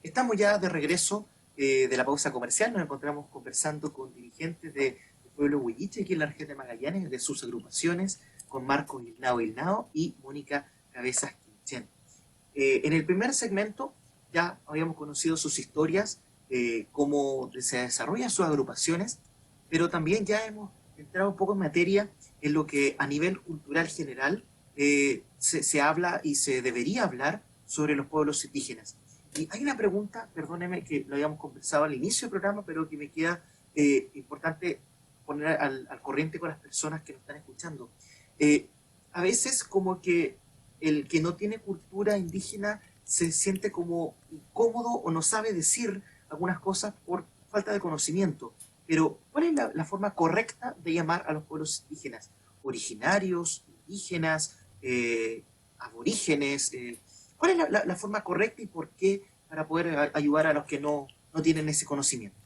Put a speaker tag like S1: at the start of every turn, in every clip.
S1: Estamos ya de regreso de la pausa comercial. Nos encontramos conversando con dirigentes del pueblo huilliche aquí en la región de Magallanes, de sus agrupaciones, con Marcos Ilnao y Mónica Cabezas Quinchen. En el primer segmento ya habíamos conocido sus historias, cómo se desarrollan sus agrupaciones, pero también ya hemos entrado un poco en materia en lo que a nivel cultural general se habla y se debería hablar sobre los pueblos indígenas. Y hay una pregunta, perdóneme que lo habíamos conversado al inicio del programa, pero que me queda importante poner al corriente con las personas que nos están escuchando. Eh, a veces como que el que no tiene cultura indígena se siente como incómodo o no sabe decir algunas cosas por falta de conocimiento. Pero, ¿cuál es la forma correcta de llamar a los pueblos indígenas? ¿Originarios, indígenas, aborígenes? ¿Cuál es la forma correcta y por qué para poder ayudar a los que no tienen ese conocimiento?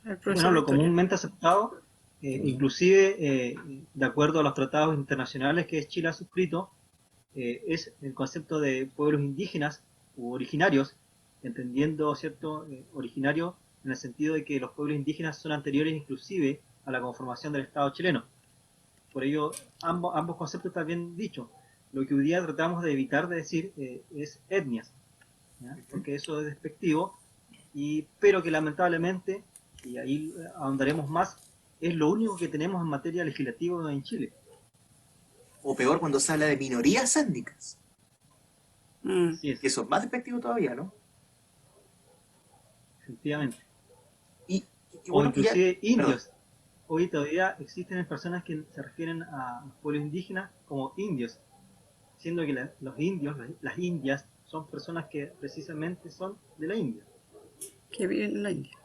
S2: El
S3: Bueno,
S2: profesor
S3: lo
S2: Victoria.
S3: comúnmente aceptado, inclusive de acuerdo a los tratados internacionales que Chile ha suscrito, es el concepto de pueblos indígenas u originarios, entendiendo, ¿cierto?, originario en el sentido de que los pueblos indígenas son anteriores inclusive a la conformación del Estado chileno. Por ello, ambos conceptos están bien dichos. Lo que hoy día tratamos de evitar de decir es etnias, ¿ya? Porque eso es despectivo, pero que lamentablemente, y ahí ahondaremos más, es lo único que tenemos en materia legislativa en Chile.
S1: O peor, cuando se habla de minorías étnicas,
S3: Así es,
S1: que eso es más despectivo todavía, ¿no?
S3: efectivamente.
S1: Y qué
S3: O
S1: bueno que ya...
S3: inclusive
S1: Perdón.
S3: indios. Hoy todavía existen personas que se refieren a los pueblos indígenas como indios, siendo que los indios, las indias, son personas que precisamente son de la India.
S2: Que vive en la India.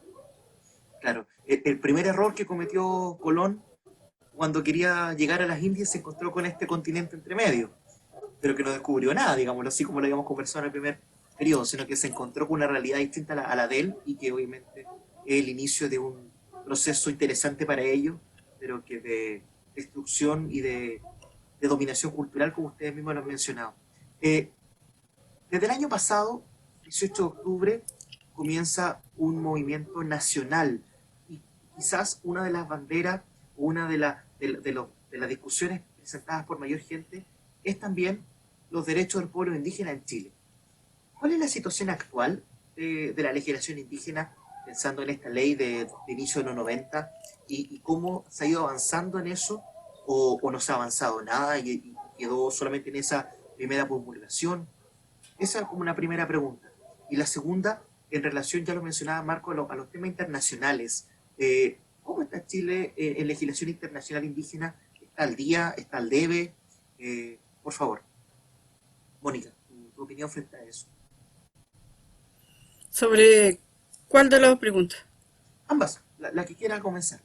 S1: Claro, el primer error que cometió Colón cuando quería llegar a las Indias se encontró con este continente entre medio, pero que no descubrió nada, digámoslo así como lo habíamos conversado en el primer periodo, sino que se encontró con una realidad distinta a la de él y que obviamente es el inicio de un proceso interesante para ellos, pero que de destrucción y de dominación cultural, como ustedes mismos lo han mencionado. Eh, Desde el año pasado, 18 de octubre, comienza un movimiento nacional y quizás una de las banderas, una de las discusiones presentadas por mayor gente es también los derechos del pueblo indígena en Chile. ¿Cuál es la situación actual de la legislación indígena, pensando en esta ley de inicio de los 90 y cómo se ha ido avanzando en eso o no se ha avanzado nada y quedó solamente en esa primera promulgación? Esa es como una primera pregunta. Y la segunda, en relación, ya lo mencionaba Marco, a los temas internacionales. ¿Cómo está Chile en legislación internacional indígena? ¿Está al día? ¿Está al debe? Por favor, Mónica, tu opinión frente a eso.
S2: ¿Sobre cuál de las preguntas?
S1: Ambas, la que quiera comenzar.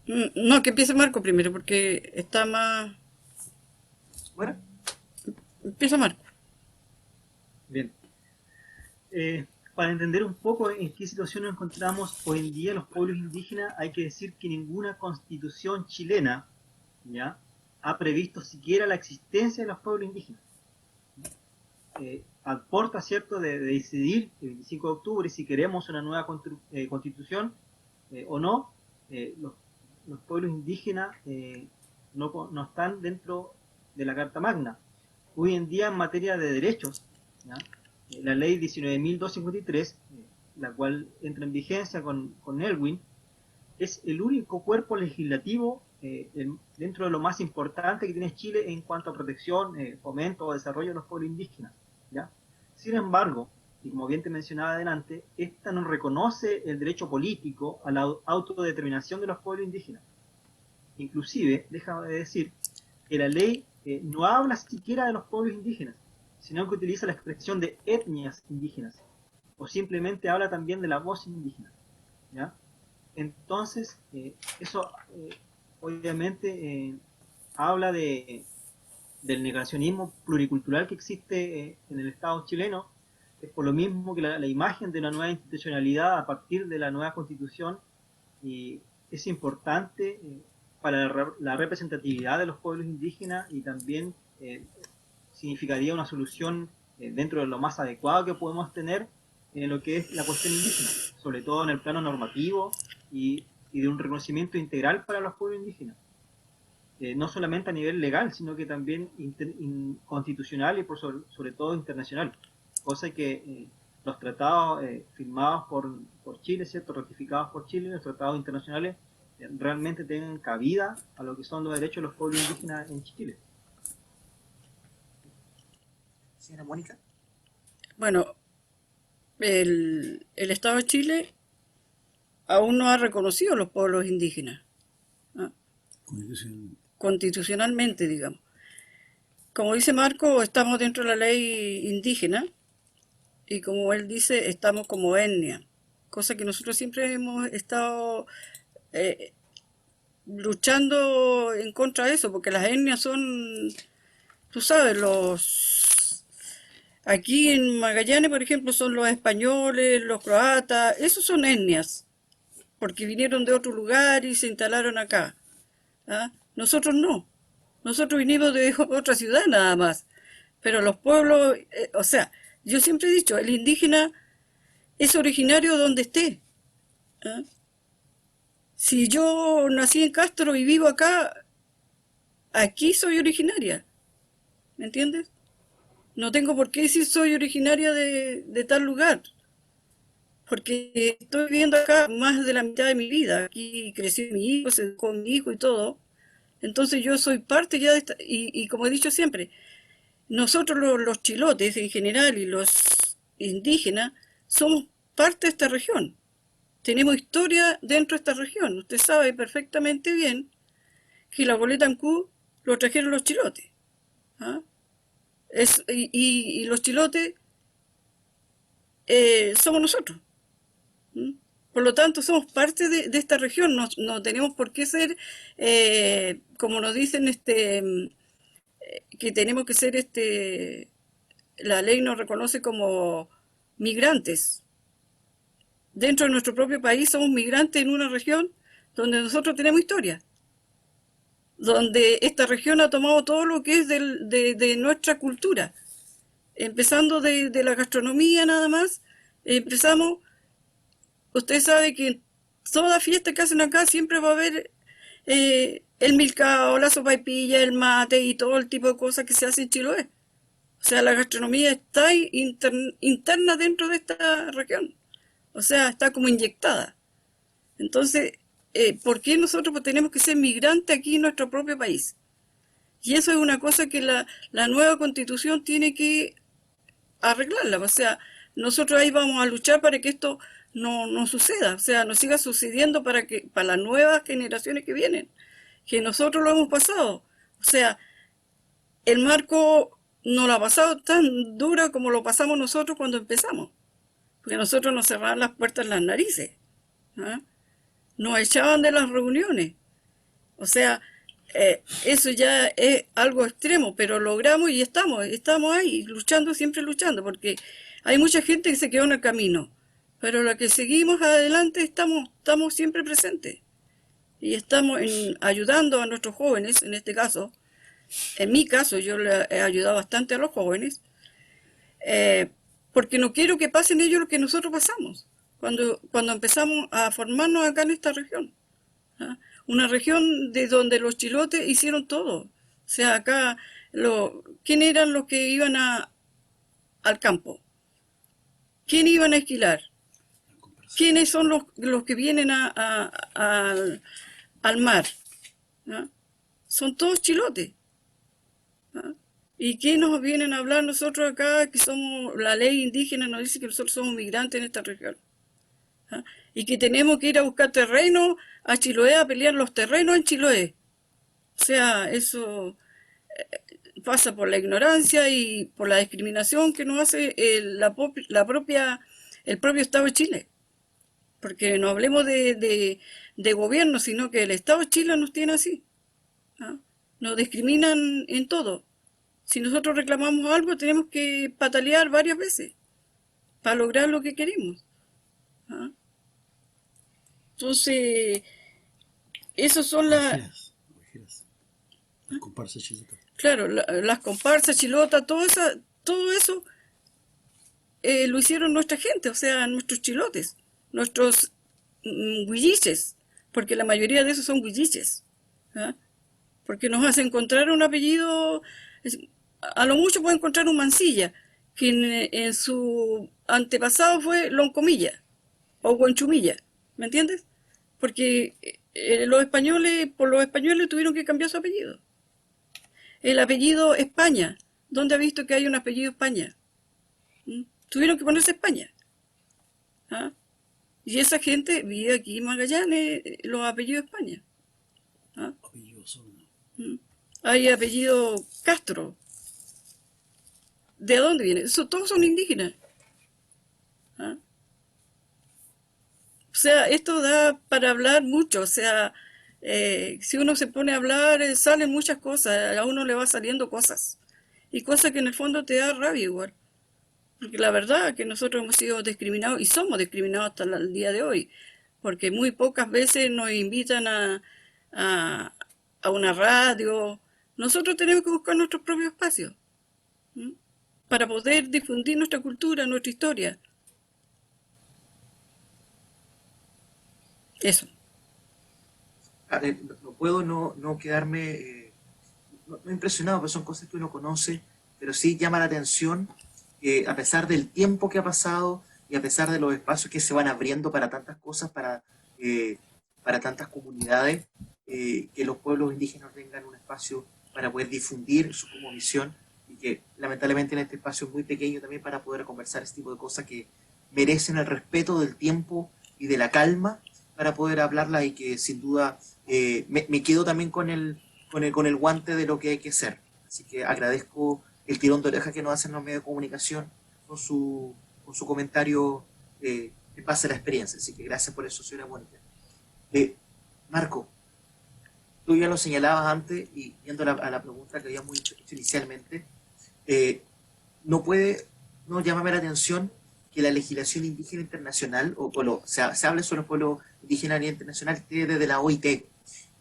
S2: No, que empiece Marco primero, porque está más...
S1: Bueno,
S2: Empieza Marco.
S3: Bien. Para entender un poco en qué situación nos encontramos hoy en día los pueblos indígenas, hay que decir que ninguna constitución chilena, ¿ya?, ha previsto siquiera la existencia de los pueblos indígenas. Aporta, ¿cierto?, de decidir el 25 de octubre si queremos una nueva constitución o no. Los pueblos indígenas no están dentro de la Carta Magna. Hoy en día, en materia de derechos, ¿ya?, la ley 19.253, la cual entra en vigencia con Elwin, es el único cuerpo legislativo dentro de lo más importante que tiene Chile en cuanto a protección, fomento o desarrollo de los pueblos indígenas, ¿ya? Sin embargo, y como bien te mencionaba adelante, esta no reconoce el derecho político a la autodeterminación de los pueblos indígenas. Inclusive, déjame decir que la ley no habla siquiera de los pueblos indígenas, sino que utiliza la expresión de etnias indígenas, o simplemente habla también de la voz indígena, ¿ya? Entonces, eso obviamente habla del negacionismo pluricultural que existe en el Estado chileno. Es por lo mismo que la imagen de una nueva institucionalidad a partir de la nueva constitución es importante para la representatividad de los pueblos indígenas y también significaría una solución dentro de lo más adecuado que podemos tener en lo que es la cuestión indígena, sobre todo en el plano normativo y de un reconocimiento integral para los pueblos indígenas. No solamente a nivel legal, sino que también constitucional y sobre todo internacional, cosa que los tratados firmados por Chile, ¿cierto? Ratificados por Chile, los tratados internacionales, realmente tengan cabida a lo que son los derechos de los pueblos indígenas en Chile.
S1: Señora Mónica.
S2: Bueno, el Estado de Chile aún no ha reconocido a los pueblos indígenas, ¿no? Constitucionalmente, digamos. Como dice Marco, estamos dentro de la ley indígena y como él dice, estamos como etnia, cosa que nosotros siempre hemos estado eh, luchando en contra de eso, porque las etnias son, tú sabes, aquí en Magallanes, por ejemplo, son los españoles, los croatas, esos son etnias, porque vinieron de otro lugar y se instalaron acá. ¿Ah? Nosotros no. Nosotros vinimos de otra ciudad nada más. Pero los pueblos, o sea, yo siempre he dicho, el indígena es originario donde esté. ¿Ah? Si yo nací en Castro y vivo acá, aquí soy originaria. ¿Me entiendes? No tengo por qué decir soy originaria de tal lugar. Porque estoy viviendo acá más de la mitad de mi vida. Aquí creció mi hijo, se educó mi hijo y todo. Entonces yo soy parte ya de esta, y como he dicho siempre, nosotros los chilotes en general y los indígenas somos parte de esta región. Tenemos historia dentro de esta región. Usted sabe perfectamente bien que la boleta Ancú lo trajeron los chilotes. ¿Ah? Y los chilotes somos nosotros. ¿Mm? Por lo tanto, somos parte de esta región. No tenemos por qué ser, como nos dicen, que tenemos que ser, la ley nos reconoce como migrantes. Dentro de nuestro propio país somos migrantes en una región donde nosotros tenemos historia, donde esta región ha tomado todo lo que es de nuestra cultura, empezando de la gastronomía nada más. Empezamos, usted sabe que en toda fiesta que hacen acá siempre va a haber el milcao, la sopaipilla, el mate y todo el tipo de cosas que se hace en Chiloé. O sea, la gastronomía está interna dentro de esta región. O sea, está como inyectada. Entonces, ¿por qué nosotros pues tenemos que ser migrantes aquí en nuestro propio país? Y eso es una cosa que la nueva constitución tiene que arreglarla. O sea, nosotros ahí vamos a luchar para que esto no suceda. O sea, no siga sucediendo para las nuevas generaciones que vienen. Que nosotros lo hemos pasado. O sea, el marco no lo ha pasado tan dura como lo pasamos nosotros cuando empezamos. Porque nosotros nos cerraban las puertas en las narices. ¿Ah? Nos echaban de las reuniones. O sea, eso ya es algo extremo, pero logramos y estamos ahí, luchando, siempre luchando, porque hay mucha gente que se quedó en el camino, pero la que seguimos adelante estamos siempre presentes y estamos ayudando a nuestros jóvenes, en este caso. En mi caso, yo le he ayudado bastante a los jóvenes, eh, porque no quiero que pasen ellos lo que nosotros pasamos cuando empezamos a formarnos acá en esta región. ¿Ah? Una región de donde los chilotes hicieron todo. O sea, acá, ¿quién eran los que iban al campo? ¿Quién iban a esquilar? ¿Quiénes son los que vienen al mar? ¿Ah? Son todos chilotes. ¿Ah? ¿Y qué nos vienen a hablar nosotros acá, que somos, la ley indígena nos dice que nosotros somos migrantes en esta región? ¿Ah? Y que tenemos que ir a buscar terreno a Chiloé, a pelear los terrenos en Chiloé. O sea, eso pasa por la ignorancia y por la discriminación que nos hace el propio Estado de Chile. Porque no hablemos de gobierno, sino que el Estado de Chile nos tiene así. ¿Ah? Nos discriminan en todo. Si nosotros reclamamos algo, tenemos que patalear varias veces para lograr lo que queremos. ¿Ah? Entonces, esos son las...
S4: Las comparsas chiletas.
S2: Claro, las comparsas, chilota, todo eso lo hicieron nuestra gente, o sea, nuestros chilotes, nuestros huilliches, porque la mayoría de esos son huilliches, ¿ah? Porque nos hace encontrar un apellido, a lo mucho puede encontrar un Mansilla, que en su antepasado fue Loncomilla o Huanchumilla, ¿me entiendes? Porque por los españoles tuvieron que cambiar su apellido. El apellido España, ¿dónde ha visto que hay un apellido España? ¿Mm? Tuvieron que ponerse España, ¿ah? Y esa gente vive aquí en Magallanes, los apellidos España, ¿ah? ¿Mm? Hay apellido Castro. ¿De dónde viene? Todos son indígenas, ¿ah? O sea, esto da para hablar mucho. O sea, si uno se pone a hablar, salen muchas cosas. A uno le va saliendo cosas. Y cosas que en el fondo te da rabia igual. Porque la verdad es que nosotros hemos sido discriminados y somos discriminados hasta el día de hoy. Porque muy pocas veces nos invitan a, a una radio. Nosotros tenemos que buscar nuestros propios espacios, ¿m? Para poder difundir nuestra cultura, nuestra historia. Eso.
S1: No puedo no quedarme no impresionado, porque son cosas que uno conoce, pero sí llama la atención que a pesar del tiempo que ha pasado y a pesar de los espacios que se van abriendo para tantas cosas, para tantas comunidades, que los pueblos indígenas tengan un espacio para poder difundir su cosmovisión y que lamentablemente en este espacio es muy pequeño también para poder conversar este tipo de cosas que merecen el respeto del tiempo y de la calma para poder hablarla y que sin duda me quedo también con el guante de lo que hay que hacer. Así que agradezco el tirón de oreja que nos hacen los medios de comunicación con su comentario que pasa la experiencia. Así que gracias por eso, señora Mónica. Marco, tú ya lo señalabas antes y yendo a la pregunta que habíamos hecho inicialmente, no llamarme la atención que la legislación indígena internacional, se hable sobre los pueblos indígenas a nivel internacional, esté desde la OIT.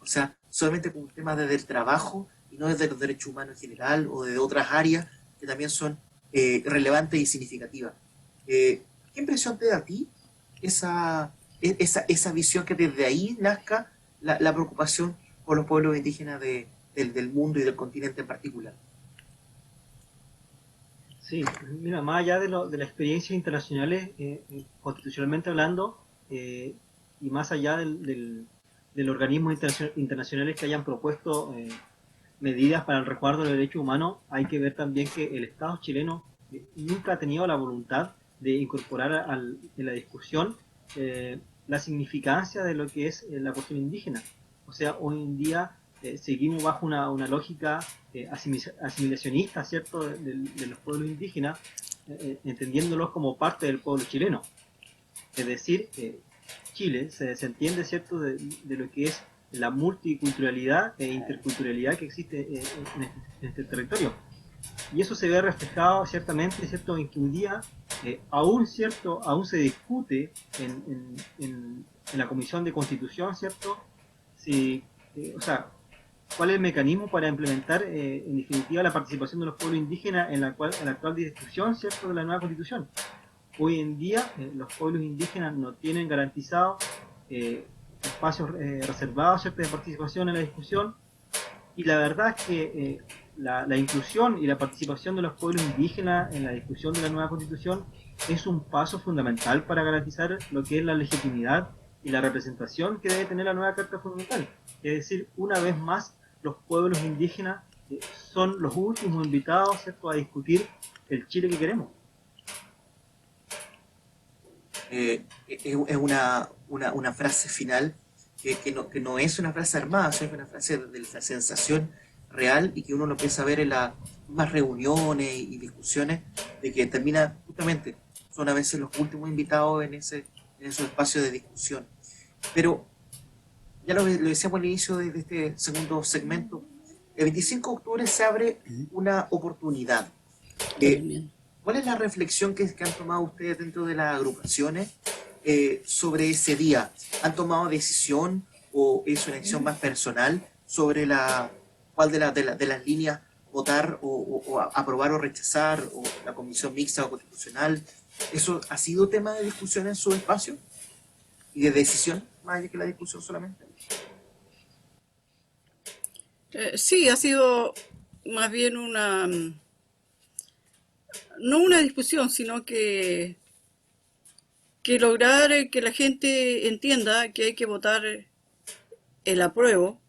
S1: O sea, solamente con un tema desde el trabajo y no desde los derechos humanos en general o de otras áreas que también son relevantes y significativas. ¿Qué impresión te da a ti esa visión que desde ahí nazca la preocupación por los pueblos indígenas del mundo y del continente en particular?
S3: Sí, mira, más allá de las experiencias internacionales, constitucionalmente hablando, y más allá del organismos internacionales que hayan propuesto medidas para el resguardo de los derechos humanos, hay que ver también que el Estado chileno nunca ha tenido la voluntad de incorporar en la discusión la significancia de lo que es la cuestión indígena. O sea, hoy en día seguimos bajo una lógica asimilacionista, ¿cierto?, de los pueblos indígenas, entendiéndolos como parte del pueblo chileno. Es decir, Chile se entiende, ¿cierto?, de lo que es la multiculturalidad e interculturalidad que existe en este territorio. Y eso se ve reflejado ciertamente, ¿cierto?, en que un día aún se discute en la Comisión de Constitución, ¿cierto?, si, o sea, cuál es el mecanismo para implementar en definitiva la participación de los pueblos indígenas en la actual discusión, ¿cierto?, de la nueva Constitución. Hoy en día los pueblos indígenas no tienen garantizados espacios reservados, ¿cierto?, de participación en la discusión, y la verdad es que la inclusión y la participación de los pueblos indígenas en la discusión de la nueva Constitución es un paso fundamental para garantizar lo que es la legitimidad y la representación que debe tener la nueva Carta Fundamental. Es decir, una vez más, los pueblos indígenas son los últimos invitados, ¿cierto?, a discutir el Chile que queremos.
S1: Es una frase final que no es una frase armada, es una frase de la sensación real y que uno lo empieza a ver en las más reuniones y discusiones de que termina justamente, son a veces los últimos invitados en esos espacios de discusión. Pero ya lo decíamos al inicio de este segundo segmento, el 25 de octubre se abre una oportunidad. ¿Cuál es la reflexión que han tomado ustedes dentro de las agrupaciones sobre ese día? ¿Han tomado decisión o es una acción más personal sobre cuál de las líneas votar aprobar o rechazar, o la comisión mixta o constitucional. ¿Eso ha sido tema de discusión en su espacio y de decisión, más allá que la discusión solamente?
S2: Sí, ha sido más bien no una discusión, sino que lograr que la gente entienda que hay que votar el apruebo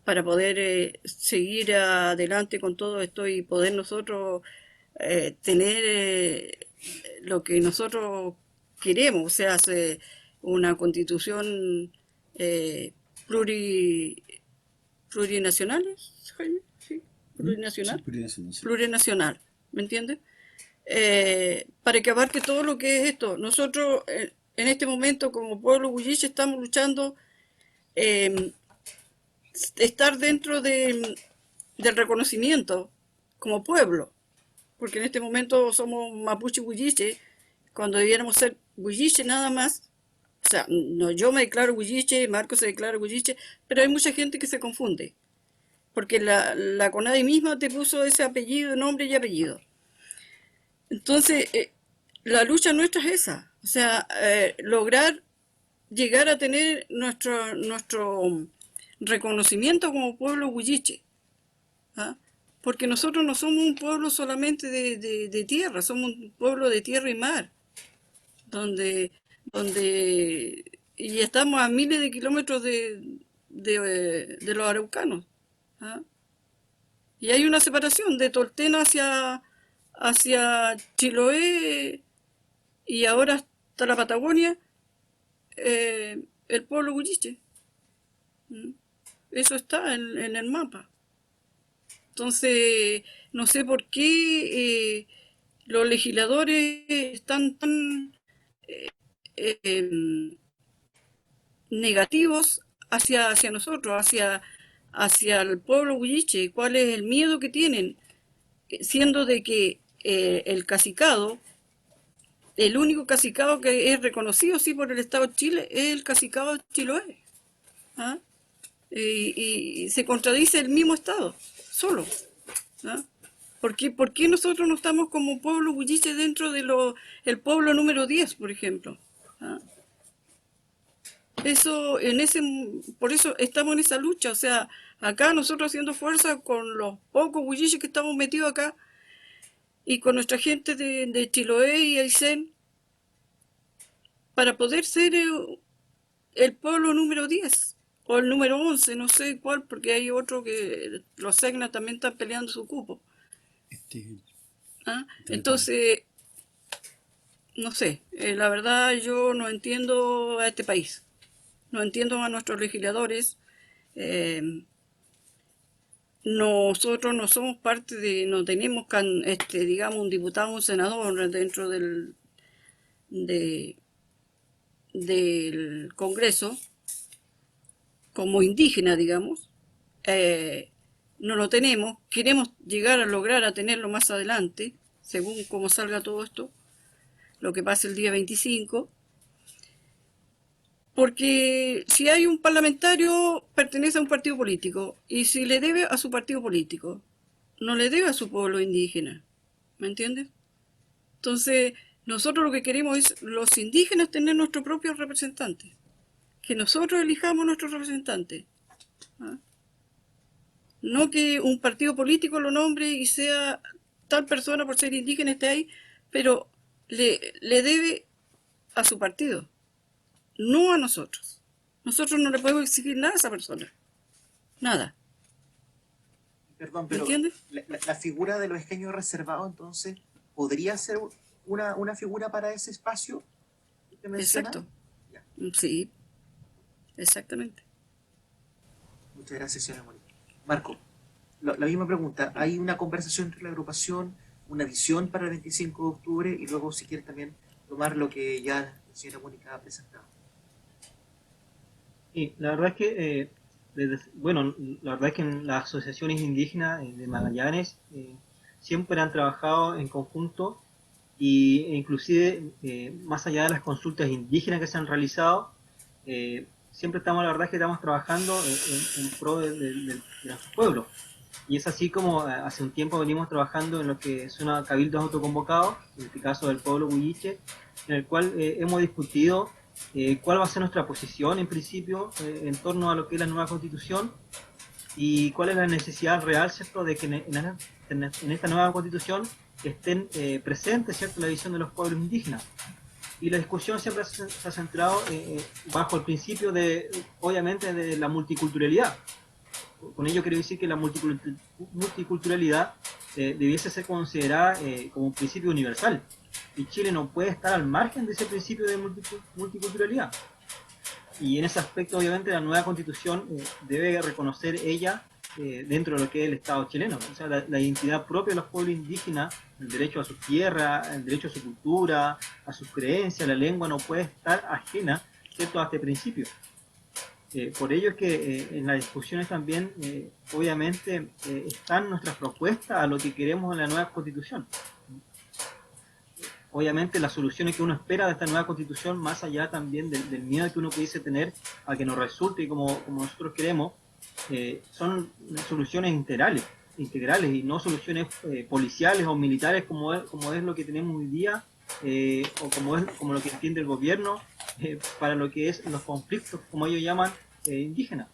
S2: para poder seguir adelante con todo esto y poder nosotros tener lo que nosotros queremos, o sea, una constitución eh, pluri, plurinacional, Jaime, sí,
S4: Sí,
S2: plurinacional,
S4: plurinacional, sí.
S2: plurinacional, ¿me entiendes? Para que abarque todo lo que es esto. Nosotros en este momento como pueblo huilliche estamos luchando eh, estar dentro del reconocimiento como pueblo, porque en este momento somos mapuche huilliche, cuando debiéramos ser huilliche nada más. O sea, no, yo me declaro huilliche, Marco se declara huilliche, pero hay mucha gente que se confunde, porque la CONADI misma te puso ese apellido, nombre y apellido. Entonces, la lucha nuestra es esa, o sea, lograr llegar a tener nuestro reconocimiento como pueblo huilliche, ¿ah? Porque nosotros no somos un pueblo solamente de tierra, somos un pueblo de tierra y mar, donde, y estamos a miles de kilómetros de los araucanos, ¿ah? Y hay una separación de Tolten hacia Chiloé y ahora hasta la Patagonia, el pueblo huilliche. ¿Mm? Eso está en el mapa. Entonces, no sé por qué los legisladores están tan eh, negativos hacia nosotros, hacia el pueblo huilliche. ¿Cuál es el miedo que tienen? Siendo de que el cacicado, el único cacicado que es reconocido sí por el Estado de Chile es el cacicado de Chiloé. ¿Ah? Y se contradice el mismo Estado, solo. ¿Ah? Por qué nosotros no estamos como pueblo huilliche dentro de el pueblo número 10, por ejemplo? ¿Ah? Eso, por eso estamos en esa lucha, o sea, acá nosotros haciendo fuerza con los pocos huilliches que estamos metidos acá y con nuestra gente de Chiloé y Aysén para poder ser el pueblo número 10 o el número 11, no sé cuál, porque hay otro que los Segna también están peleando su cupo.
S4: Este,
S2: ¿Ah?
S4: Teletón.
S2: Entonces, no sé, la verdad yo no entiendo a este país, no entiendo a nuestros legisladores. eh, Nosotros no somos parte no tenemos, digamos, un diputado o un senador dentro de- del Congreso, como indígena, digamos. Eh, no lo tenemos, queremos llegar a lograr a tenerlo más adelante, según cómo salga todo esto, lo que pase el día 25, porque si hay un parlamentario, pertenece a un partido político, y si le debe a su partido político, no le debe a su pueblo indígena, ¿me entiendes? Entonces, nosotros lo que queremos es los indígenas tener nuestros propios representantes, que nosotros elijamos nuestros representantes, ¿ah? No que un partido político lo nombre y sea tal persona por ser indígena esté ahí, pero le debe a su partido, no a nosotros. Nosotros no le podemos exigir nada a esa persona, nada,
S1: Perdón,
S2: ¿me
S1: pero
S2: entiendes?
S1: la figura de los escaños reservados, entonces, ¿podría ser una figura para ese espacio que usted menciona?
S2: Exacto,
S1: Ya.
S2: sí, exactamente.
S1: Muchas gracias, señora Mónica. Marco, la misma pregunta. ¿Hay una conversación entre la agrupación, una visión para el 25 de octubre y luego, si quiere, también tomar lo que ya la señora Mónica ha presentado?
S3: Y la verdad es que, bueno, la verdad es que en las asociaciones indígenas de Magallanes siempre han trabajado en conjunto e inclusive más allá de las consultas indígenas que se han realizado, siempre estamos, la verdad es que estamos trabajando en pro de nuestro pueblo. Y es así como hace un tiempo venimos trabajando en lo que son cabildos autoconvocados, en este caso del pueblo huilliche, en el cual hemos discutido cuál va a ser nuestra posición en principio en torno a lo que es la nueva constitución y cuál es la necesidad real, ¿cierto?, de que en esta nueva constitución estén presentes, ¿cierto?, la visión de los pueblos indígenas. Y la discusión siempre se ha centrado bajo el principio de, obviamente, de la multiculturalidad. Con ello quiero decir que la multiculturalidad debiese ser considerada como un principio universal. Y Chile no puede estar al margen de ese principio de multiculturalidad. Y en ese aspecto, obviamente, la nueva constitución debe reconocer ella dentro de lo que es el Estado chileno. O sea, la identidad propia de los pueblos indígenas, el derecho a su tierra, el derecho a su cultura, a sus creencias, la lengua, no puede estar ajena, ¿cierto?, a este principio. Por ello es que en las discusiones también, obviamente, están nuestras propuestas a lo que queremos en la nueva constitución. Obviamente las soluciones que uno espera de esta nueva constitución, más allá también del miedo que uno pudiese tener a que nos resulte como nosotros queremos, son soluciones integrales y no soluciones policiales o militares como es lo que tenemos hoy día, o como lo que entiende el gobierno para lo que es los conflictos, como ellos llaman, indígenas.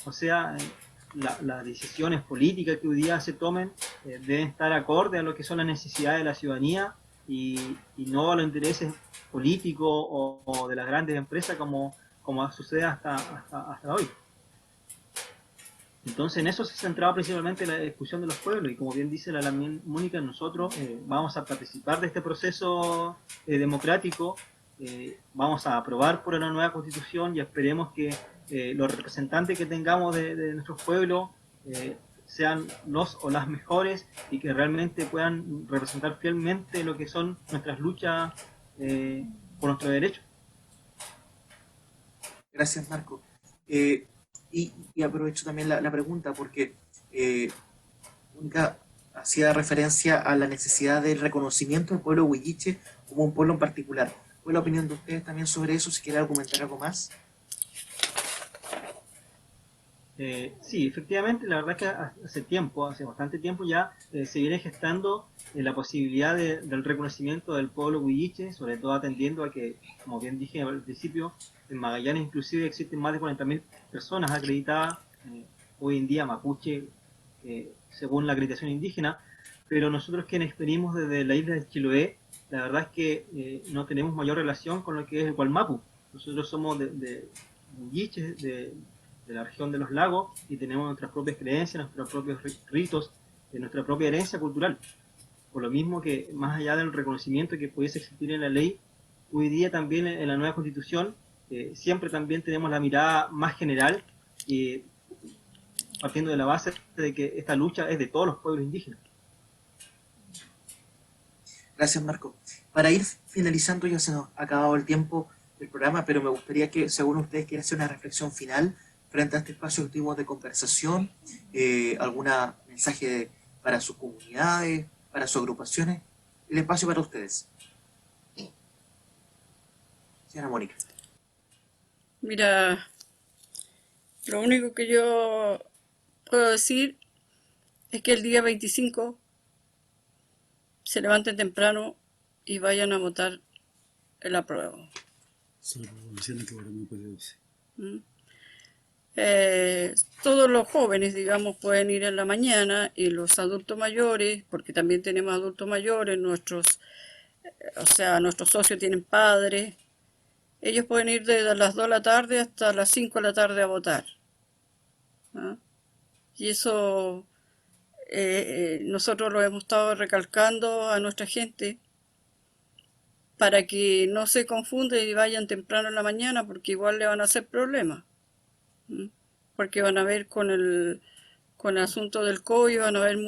S3: O sea, las decisiones políticas que hoy día se tomen deben estar acorde a lo que son las necesidades de la ciudadanía y no a los intereses políticos o de las grandes empresas como sucede hasta hoy. Entonces en eso se centraba principalmente la discusión de los pueblos y como bien dice la Mónica, nosotros vamos a participar de este proceso democrático, vamos a aprobar por una nueva constitución y esperemos que los representantes que tengamos de nuestros pueblos sean los o las mejores y que realmente puedan representar fielmente lo que son nuestras luchas por nuestros derechos.
S1: Gracias, Marco. Y aprovecho también la pregunta porque Mónica hacía referencia a la necesidad del reconocimiento del pueblo huilliche como un pueblo en particular. ¿Cuál es la opinión de ustedes también sobre eso? Si quieren argumentar algo más.
S3: Sí, efectivamente, la verdad es que hace bastante tiempo ya, se viene gestando la posibilidad del reconocimiento del pueblo huilliche, sobre todo atendiendo a que, como bien dije al principio, en Magallanes inclusive existen más de 40.000 personas acreditadas, hoy en día mapuche, según la acreditación indígena, pero nosotros quienes venimos desde la isla de Chiloé, la verdad es que no tenemos mayor relación con lo que es el Gualmapu. Nosotros somos de huilliches, de la región de los lagos y tenemos nuestras propias creencias, nuestros propios ritos, nuestra propia herencia cultural. Por lo mismo que más allá del reconocimiento que pudiese existir en la ley, hoy día también en la nueva constitución siempre también tenemos la mirada más general, partiendo de la base de que esta lucha es de todos los pueblos indígenas.
S1: Gracias, Marco. Para ir finalizando, ya se nos ha acabado el tiempo del programa, pero me gustaría que, según ustedes, quieran hacer una reflexión final frente a este espacio que tuvimos de conversación, algún mensaje para sus comunidades, para sus agrupaciones. El espacio para ustedes. Señora Mónica.
S2: Mira, lo único que yo puedo decir es que el día 25 se levanten temprano y vayan a votar el apruebo. ¿Mm? Todos los jóvenes, digamos, pueden ir en la mañana y los adultos mayores, porque también tenemos adultos mayores, nuestros socios tienen padres, ellos pueden ir desde las 2 de la tarde hasta las 5 de la tarde a votar. ¿Ah? Y eso nosotros lo hemos estado recalcando a nuestra gente para que no se confundan y vayan temprano en la mañana porque igual le van a hacer problemas. ¿Mm? Porque van a ver con el asunto del COVID, van a haber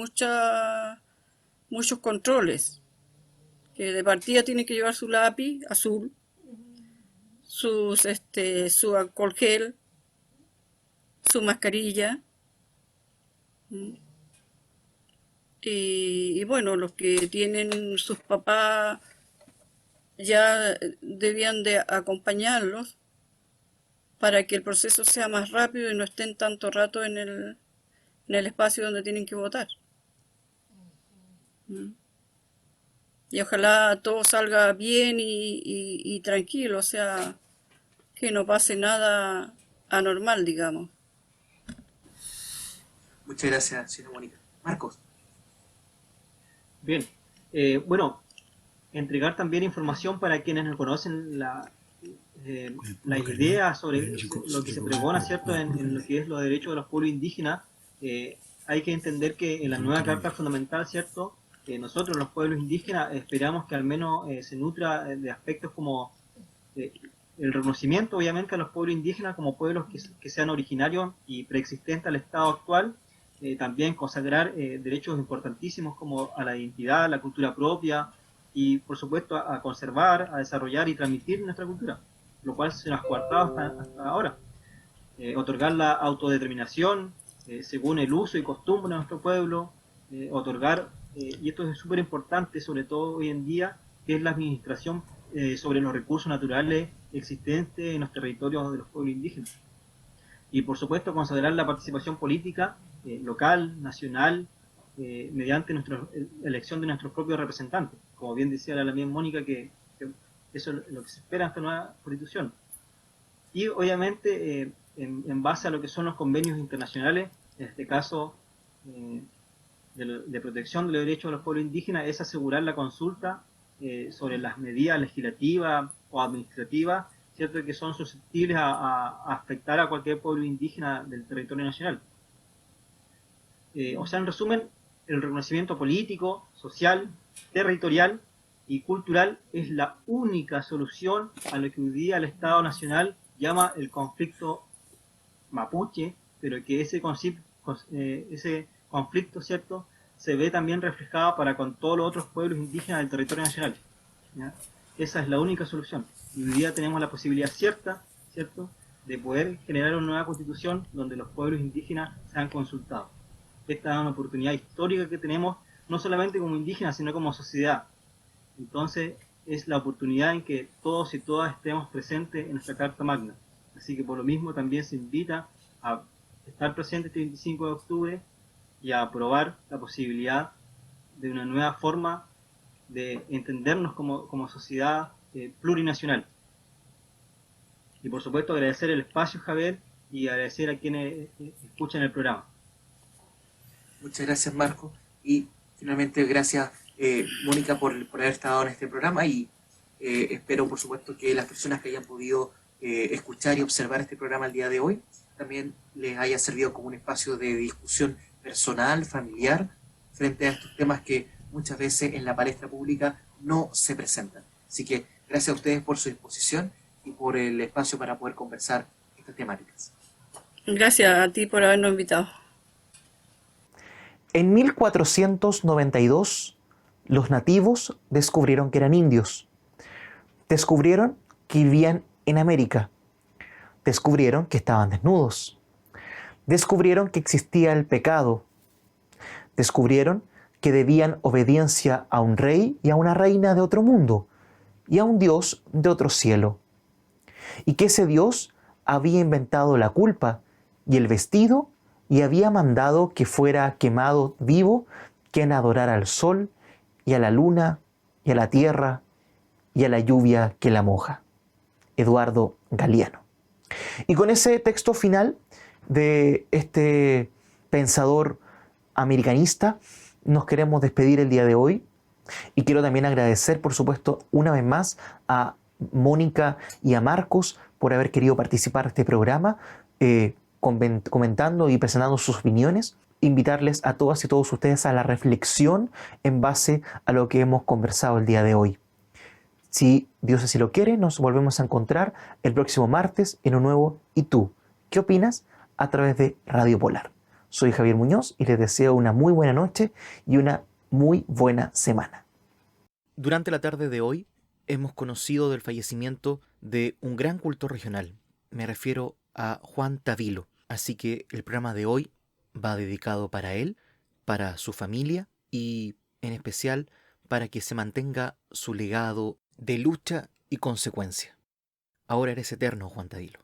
S2: muchos controles. Que de partida tiene que llevar su lápiz azul, su alcohol gel, su mascarilla. ¿Mm? Y bueno, los que tienen sus papás ya debían de acompañarlos para que el proceso sea más rápido y no estén tanto rato en en el espacio donde tienen que votar. Mm. Y ojalá todo salga bien y tranquilo, o sea, que no pase nada anormal, digamos.
S1: Muchas gracias, señora Mónica. Marcos.
S3: Bien, bueno, entregar también información para quienes no conocen la idea sobre lo que se pregona, ¿cierto?, en lo que es los derechos de los pueblos indígenas. Hay que entender que en la nueva Carta Fundamental, ¿cierto?, nosotros los pueblos indígenas esperamos que al menos se nutra de aspectos como eh, el reconocimiento, obviamente, a los pueblos indígenas como pueblos que sean originarios y preexistentes al Estado actual. También consagrar derechos importantísimos como a la identidad, a la cultura propia y, por supuesto, a conservar, a desarrollar y transmitir nuestra cultura, lo cual se nos ha coartado hasta ahora. Otorgar la autodeterminación según el uso y costumbre de nuestro pueblo, otorgar, y esto es súper importante, sobre todo hoy en día, que es la administración sobre los recursos naturales existentes en los territorios de los pueblos indígenas. Y por supuesto consagrar la participación política local, nacional, mediante elección de nuestros propios representantes. Como bien decía la bien Mónica, que eso es lo que se espera en esta nueva constitución. Y obviamente en base a lo que son los convenios internacionales, en este caso de protección de los derechos de los pueblos indígenas, es asegurar la consulta sobre las medidas legislativas o administrativas, ¿cierto?, que son susceptibles a afectar a cualquier pueblo indígena del territorio nacional. O sea, en resumen, el reconocimiento político, social, territorial y cultural es la única solución a lo que hoy día el Estado Nacional llama el conflicto mapuche, pero que ese conflicto, ¿cierto?, se ve también reflejado para con todos los otros pueblos indígenas del territorio nacional, ¿ya? Esa es la única solución. Y hoy día tenemos la posibilidad cierta, ¿cierto?, de poder generar una nueva constitución donde los pueblos indígenas sean consultados. Esta es una oportunidad histórica que tenemos, no solamente como indígenas, sino como sociedad. Entonces, es la oportunidad en que todos y todas estemos presentes en nuestra Carta Magna. Así que por lo mismo también se invita a estar presente este 25 de octubre y a aprobar la posibilidad de una nueva forma de entendernos como sociedad plurinacional. Y por supuesto agradecer el espacio, Javier, y agradecer a quienes escuchan el programa.
S1: Muchas gracias, Marcos. Y finalmente, gracias, Mónica, por haber estado en este programa. Y espero, por supuesto, que las personas que hayan podido escuchar y observar este programa el día de hoy también les haya servido como un espacio de discusión personal, familiar, frente a estos temas que muchas veces en la palestra pública no se presentan. Así que gracias a ustedes por su disposición y por el espacio para poder conversar estas temáticas.
S2: Gracias a ti por habernos invitado.
S5: En 1492, los nativos descubrieron que eran indios. Descubrieron que vivían en América. Descubrieron que estaban desnudos. Descubrieron que existía el pecado. Descubrieron que debían obediencia a un rey y a una reina de otro mundo y a un Dios de otro cielo. Y que ese Dios había inventado la culpa y el vestido y había mandado que fuera quemado vivo quien adorara al sol y a la luna y a la tierra y a la lluvia que la moja. Eduardo Galeano. Y con ese texto final de este pensador americanista nos queremos despedir el día de hoy y quiero también agradecer, por supuesto, una vez más a Mónica y a Marcos por haber querido participar de este programa, comentando y presentando sus opiniones. Invitarles a todas y todos ustedes a la reflexión en base a lo que hemos conversado el día de hoy. Si Dios así lo quiere, nos volvemos a encontrar el próximo martes en un nuevo ¿Y tú? ¿Qué opinas? A través de Radio Polar. Soy Javier Muñoz y les deseo una muy buena noche y una muy buena semana. Durante la tarde de hoy hemos conocido del fallecimiento de un gran cultor regional. Me refiero a Juan Tavilo. Así que el programa de hoy va dedicado para él, para su familia y en especial para que se mantenga su legado de lucha y consecuencia. Ahora eres eterno, Juan Tavilo.